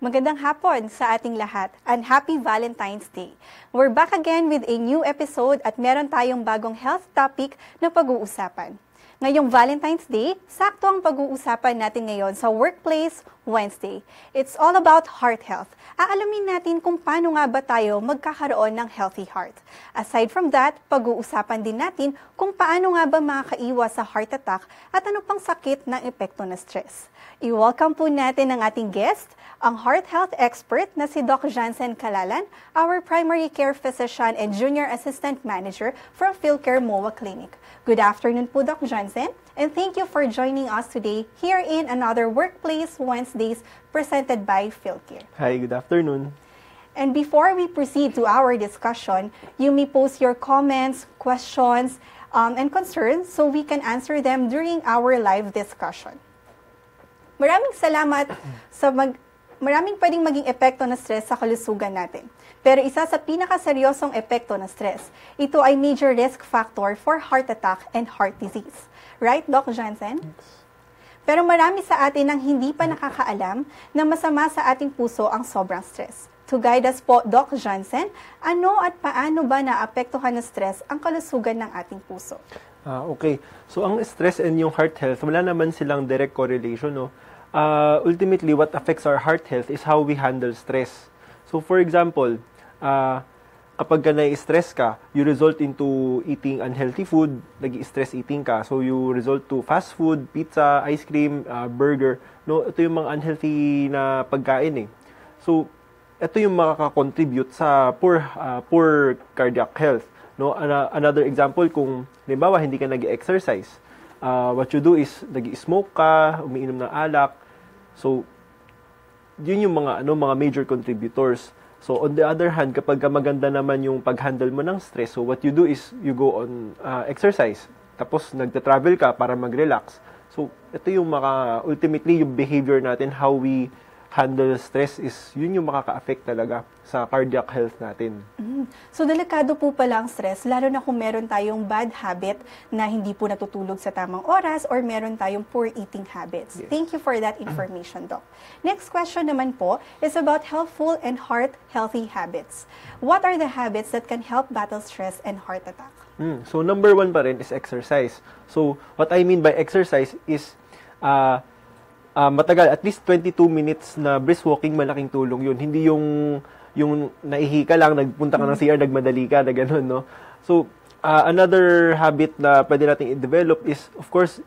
Magandang hapon sa ating lahat and happy Valentine's Day. We're back again with a new episode at meron tayong bagong health topic na pag-uusapan. Ngayong Valentine's Day, sakto ang pag-uusapan natin ngayon sa Workplace Wednesday. It's all about heart health. Aalamin natin kung paano nga ba tayo magkakaroon ng healthy heart. Aside from that, pag-uusapan din natin kung paano nga ba makakaiwas sa heart attack at ano pang sakit ng epekto ng stress. I-welcome po natin ang ating guest, ang heart health expert na si Doc Jansen Calalan, our primary care physician and junior assistant manager from PhilCare MOA Clinic. Good afternoon po, Doc Jansen, and thank you for joining us today here in another Workplace Wednesdays presented by PhilCare. Hi, good afternoon. And before we proceed to our discussion, you may post your comments, questions, and concerns so we can answer them during our live discussion. Maraming salamat sa maraming pwedeng maging epekto ng stress sa kalusugan natin. Pero isa sa pinakaseryosong epekto ng stress, ito ay major risk factor for heart attack and heart disease. Right, Doc Jansen? Pero marami sa atin ang hindi pa nakakaalam na masama sa ating puso ang sobrang stress. To guide us po, Doc Jansen, ano at paano ba naapektuhan ng stress ang kalusugan ng ating puso? Okay. So, ang stress and yung heart health, wala naman silang direct correlation, no? Ultimately, what affects our heart health is how we handle stress. So, for example, kapag na-stress ka, you result into eating unhealthy food, nag-stress eating ka. So, you result to fast food, pizza, ice cream, burger. No, ito yung mga unhealthy na pagkain eh. So, ito yung makaka-contribute sa poor cardiac health. No, another example, kung halimbawa hindi ka nag-exercise, what you do is nag-smoke ka, umiinom ng alak. So, yun yung mga major contributors. So, on the other hand, kapag maganda naman yung pag-handle mo ng stress, so what you do is you go on exercise. Tapos, nagta-travel ka para mag-relax. So, ito yung ultimately, yung behavior natin, how we handle stress is, yun yung makaka-affect talaga sa cardiac health natin. So, delikado po pala ang stress, lalo na kung meron tayong bad habit na hindi po natutulog sa tamang oras or meron tayong poor eating habits. Yes. Thank you for that information, Doc. Next question naman po is about healthful and heart-healthy habits. What are the habits that can help battle stress and heart attack? So, number one pa rin is exercise. So, what I mean by exercise is matagal, at least 22 minutes na brisk walking, malaking tulong yun. Hindi yung naihi ka lang, nagpunta ka ng CR, nagmadali ka, na gano'n, no? So, another habit na pwede natin i-develop is, of course,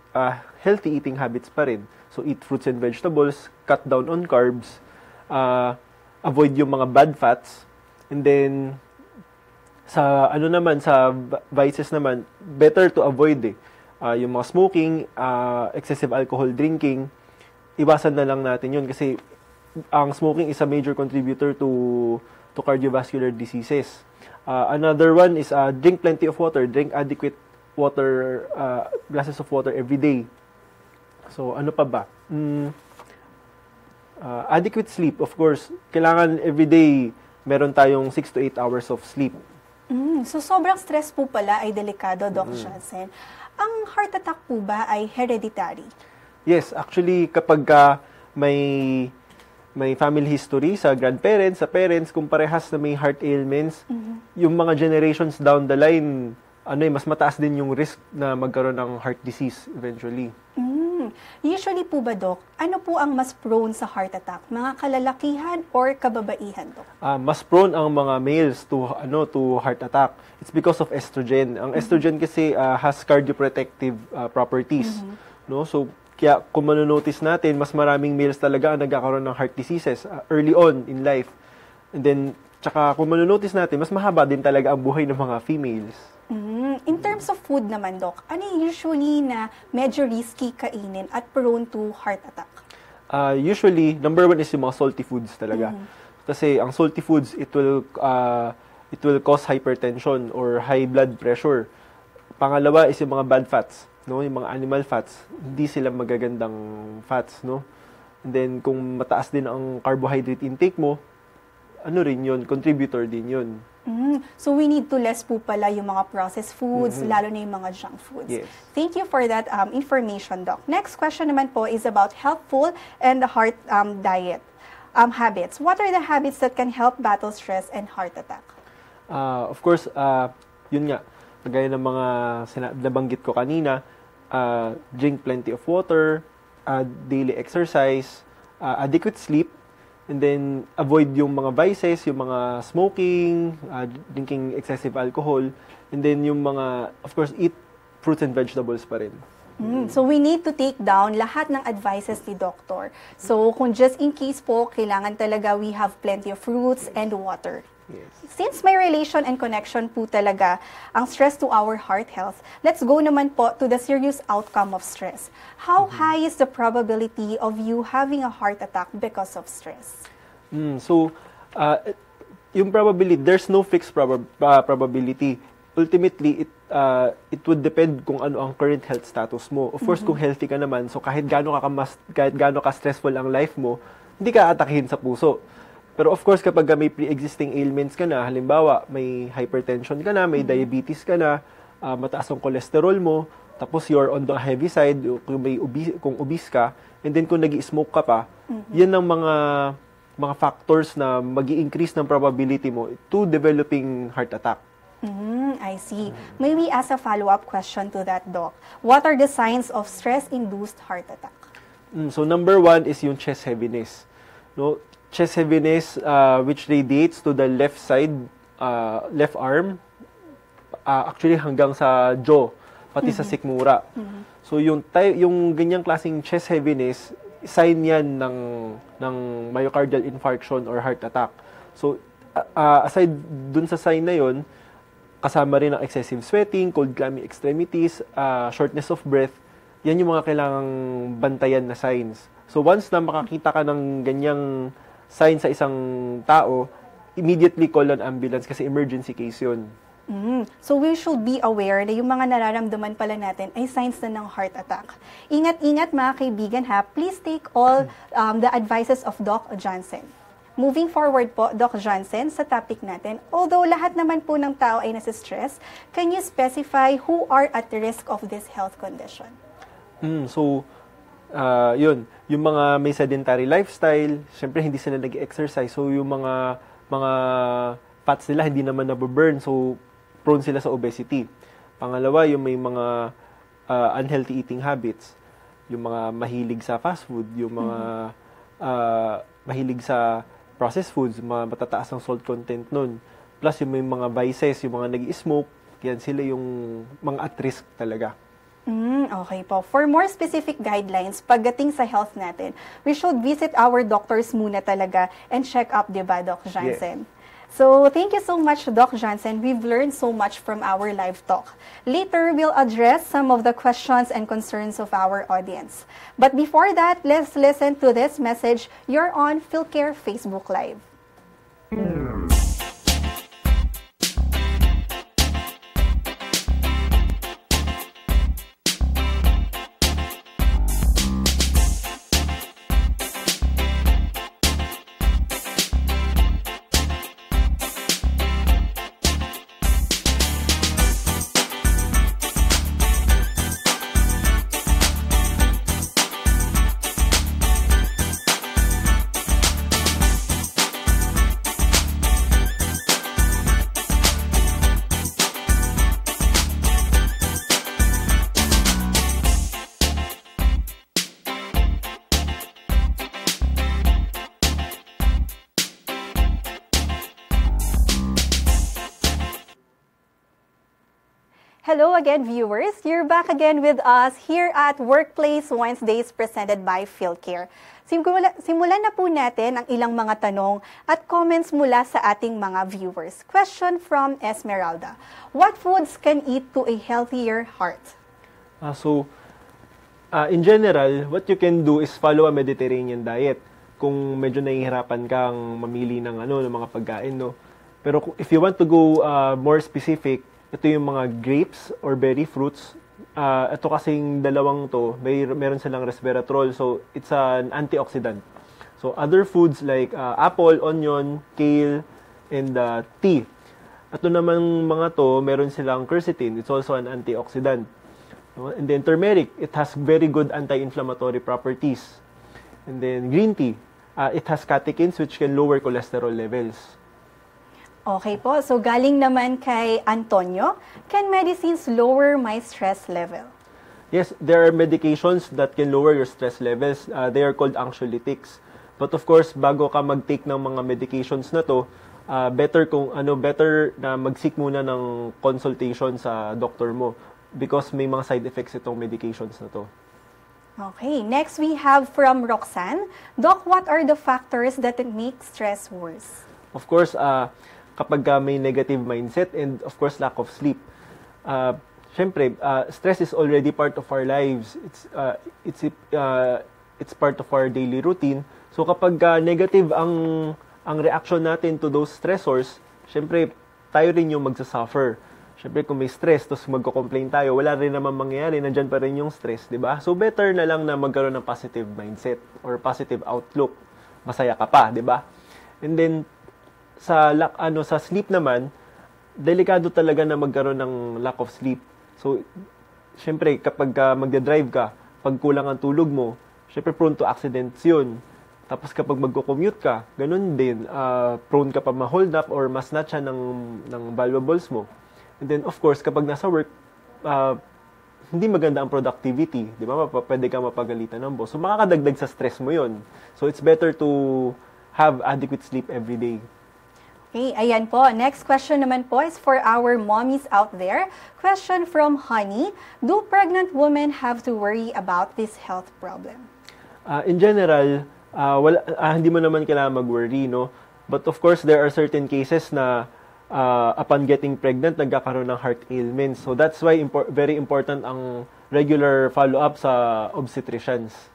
healthy eating habits pa rin. So, eat fruits and vegetables, cut down on carbs, avoid yung mga bad fats, and then, sa vices naman, better to avoid yung mga smoking, excessive alcohol drinking, iwasan na lang natin yun kasi ang smoking is a major contributor to cardiovascular diseases. Another one is drink plenty of water, drink adequate water, glasses of water every day. So, ano pa ba? Adequate sleep, of course. Kailangan every day meron tayong 6 to 8 hours of sleep. So, sobrang stress po pala ay delikado, Doc Jansen. Ang heart attack po ba ay hereditary? Yes, actually, kapag may family history sa grandparents, sa parents, kung parehas na may heart ailments, yung mga generations down the line, mas mataas din yung risk na magkaroon ng heart disease eventually. Usually po ba, Doc, ano po ang mas prone sa heart attack? Mga kalalakihan or kababaihan, Doc? Mas prone ang mga males to heart attack. It's because of estrogen. Ang estrogen kasi has cardioprotective properties. No? So, kaya kung manonotice natin, mas maraming males talaga ang nagkakaroon ng heart diseases early on in life. And then, tsaka kung manonotice natin, mas mahaba din talaga ang buhay ng mga females. In terms of food naman, Doc, ano usually na medyo risky kainin at prone to heart attack? Usually, number one is yung mga salty foods talaga. Kasi ang salty foods, it will cause hypertension or high blood pressure. Pangalawa is yung mga bad fats. No, yung mga animal fats, hindi sila magagandang fats, no? And then, kung mataas din ang carbohydrate intake mo, contributor din yun. So, we need to less po pala yung mga processed foods, lalo na yung mga junk foods. Yes. Thank you for that information, Doc. Next question naman po is about healthful and the heart diet. habits. What are the habits that can help battle stress and heart attack? Of course, yun nga, kagaya ng mga nabanggit ko kanina, drink plenty of water, daily exercise, adequate sleep, and then avoid yung mga vices, yung mga smoking, drinking excessive alcohol, and then yung mga, of course, eat fruits and vegetables pa rin. So we need to take down lahat ng advices ni Doctor. So kung just in case po, kailangan talaga we have plenty of fruits and water. Yes. Since may relation and connection po talaga ang stress to our heart health, let's go naman po to the serious outcome of stress. How high is the probability of you having a heart attack because of stress? So, yung probability, there's no fixed probability. Ultimately, it would depend kung ano ang current health status mo. Of course, kung healthy ka naman, so kahit gaano ka stressful ang life mo, hindi ka atakihin sa puso. Pero of course, kapag may pre-existing ailments ka na, halimbawa, may hypertension ka na, may diabetes ka na, mataas ang cholesterol mo, tapos you're on the heavy side, kung obese ka, and then kung nag-i-smoke ka pa, yan ang mga factors na mag-i-increase ng probability mo to developing heart attack. I see. May we ask a follow-up question to that, Doc? What are the signs of stress-induced heart attack? So number 1 is yung chest heaviness. No, chest heaviness which radiates to the left side, left arm, actually hanggang sa jaw, pati sa sikmura. So yung ganyang klaseng chest heaviness, sign yan ng myocardial infarction or heart attack. So aside dun sa sign na yon, kasama rin ang excessive sweating, cold clammy extremities, shortness of breath, yan yung mga kailangang bantayan na signs. So once na makakita ka ng ganyang sign sa isang tao, immediately call an ambulance kasi emergency case yun. So we should be aware na yung mga nararamdaman pala natin ay signs na ng heart attack. Ingat-ingat mga kaibigan ha, please take all the advices of Doc Johnson. Moving forward po, Doc Johnson, sa topic natin, although lahat naman po ng tao ay nasa-stress, can you specify who are at risk of this health condition? Yun, yung mga may sedentary lifestyle, syempre hindi sila nag-exercise, so yung mga fats nila hindi naman nababurn, so prone sila sa obesity. Pangalawa, yung may mga unhealthy eating habits, yung mga mahilig sa fast food, yung mga mahilig sa processed foods, mga matataas ang salt content nun. Plus, yung may mga vices, yung mga nag-i-smoke, yan sila yung mga at risk talaga. Okay po. For more specific guidelines, pagdating sa health natin, we should visit our doctors muna talaga and check up, di ba, Doc Johnson? Yes. So, thank you so much, Doc Johnson. We've learned so much from our live talk. Later, we'll address some of the questions and concerns of our audience. But before that, let's listen to this message. You're on PhilCare Facebook Live. Hello again, viewers. You're back again with us here at Workplace Wednesdays presented by PhilCare. Simulan na po natin ang ilang mga tanong at comments mula sa ating mga viewers. Question from Esmeralda. What foods can eat to a healthier heart? In general, what you can do is follow a Mediterranean diet. Kung medyo nahihirapan kang mamili ng mga pagkain, no. Pero if you want to go more specific, ito yung mga grapes or berry fruits. Ito kasing dalawang to, meron silang resveratrol, so it's an antioxidant. So other foods like apple, onion, kale, and tea. Ito namang mga to, meron silang quercetin. It's also an antioxidant. And then turmeric, it has very good anti-inflammatory properties. And then green tea. it has catechins which can lower cholesterol levels. Okay po, so galing naman kay Antonio, can medicines lower my stress level? Yes, there are medications that can lower your stress levels. They are called anxiolytics. But of course, bago ka mag-take ng mga medications na to, better na mag-seek muna ng consultation sa doctor mo because may mga side effects itong medications na to. Okay, next we have from Roxanne. Doc, what are the factors that make stress worse? Of course, kapag may negative mindset and of course lack of sleep. Siyempre, stress is already part of our lives. It's part of our daily routine. So kapag negative ang reaction natin to those stressors, siyempre tayo rin yung magsasuffer. Siyempre kung may stress tapos magko-complain tayo, wala rin naman mangyayari, nandiyan pa rin yung stress, 'di ba? So better na lang na magkaroon ng positive mindset or positive outlook. Masaya ka pa, 'di ba? And then sa sleep naman, delikado talaga na magkaroon ng lack of sleep. So, syempre, kapag magdadrive ka, pag kulang ang tulog mo, syempre prone to accidents yun. Tapos kapag magko-commute ka, ganun din, prone ka pa ma-hold up or ma-snatch siya ng valuables mo. And then, of course, kapag nasa work, hindi maganda ang productivity. Di ba? Pwede ka mapagalitan ng boss. So, makakadagdag sa stress mo yun. So, it's better to have adequate sleep every day. Okay, ayan po. Next question naman po is for our mommies out there. Question from Honey. Do pregnant women have to worry about this health problem? In general, hindi mo naman kailangan mag-worry, no? But of course, there are certain cases na upon getting pregnant, nagkakaroon ng heart ailments. So that's why very important ang regular follow-up sa obstetricians.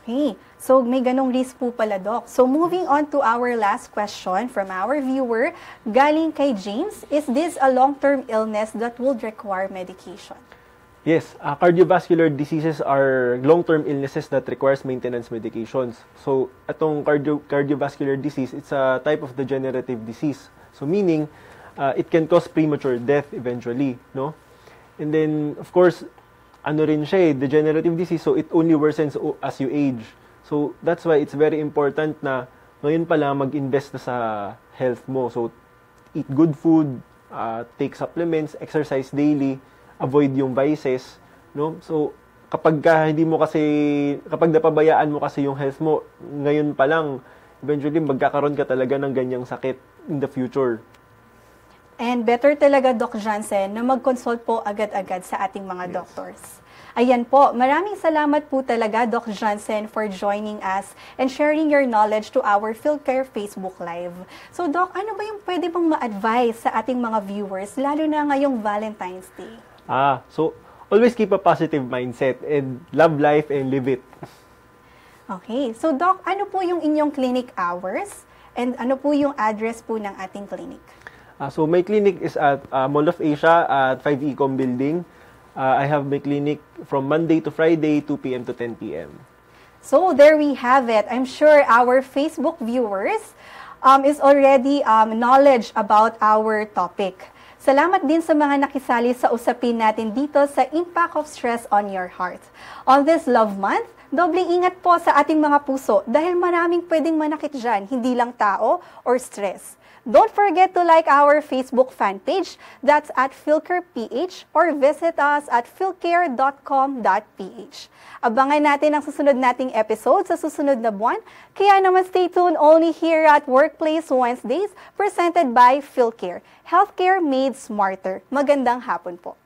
Okay. So, may ganong risk po pala, Doc. So, moving on to our last question from our viewer, galing kay James, is this a long-term illness that would require medication? Yes, cardiovascular diseases are long-term illnesses that requires maintenance medications. So, itong cardiovascular disease, it's a type of degenerative disease. So, meaning, it can cause premature death eventually, no? And then, of course, rin siya degenerative disease, so it only worsens as you age. So, that's why it's very important na ngayon pala mag-invest na sa health mo. So, eat good food, take supplements, exercise daily, avoid yung vices, no? So, kapag napabayaan mo kasi yung health mo, ngayon pa lang, eventually magkakaroon ka talaga ng ganyang sakit in the future. And better talaga, Doc Jansen, na mag-consult po agad-agad sa ating mga doctors. Ayan po, maraming salamat po talaga, Doc Jansen, for joining us and sharing your knowledge to our PhilCare Facebook Live. So, Doc, ano ba yung pwede bang ma-advise sa ating mga viewers, lalo na ngayong Valentine's Day? So, always keep a positive mindset and love life and live it. Okay, so Doc, ano po yung inyong clinic hours and ano po yung address po ng ating clinic? So, my clinic is at Mall of Asia at 5 Ecom Building. I have my clinic from Monday to Friday, 2 p.m. to 10 p.m. So, there we have it. I'm sure our Facebook viewers is already knowledge about our topic. Salamat din sa mga nakisali sa usapin natin dito sa Impact of Stress on Your Heart. On this Love Month, doble ingat po sa ating mga puso dahil maraming pwedeng manakit dyan, hindi lang tao or stress. Don't forget to like our Facebook fan page, that's at PhilCarePH, or visit us at philcare.com.ph. Abangan natin ang susunod nating episode sa susunod na buwan, kaya naman stay tuned only here at Workplace Wednesdays, presented by PhilCare. Healthcare made smarter. Magandang hapon po.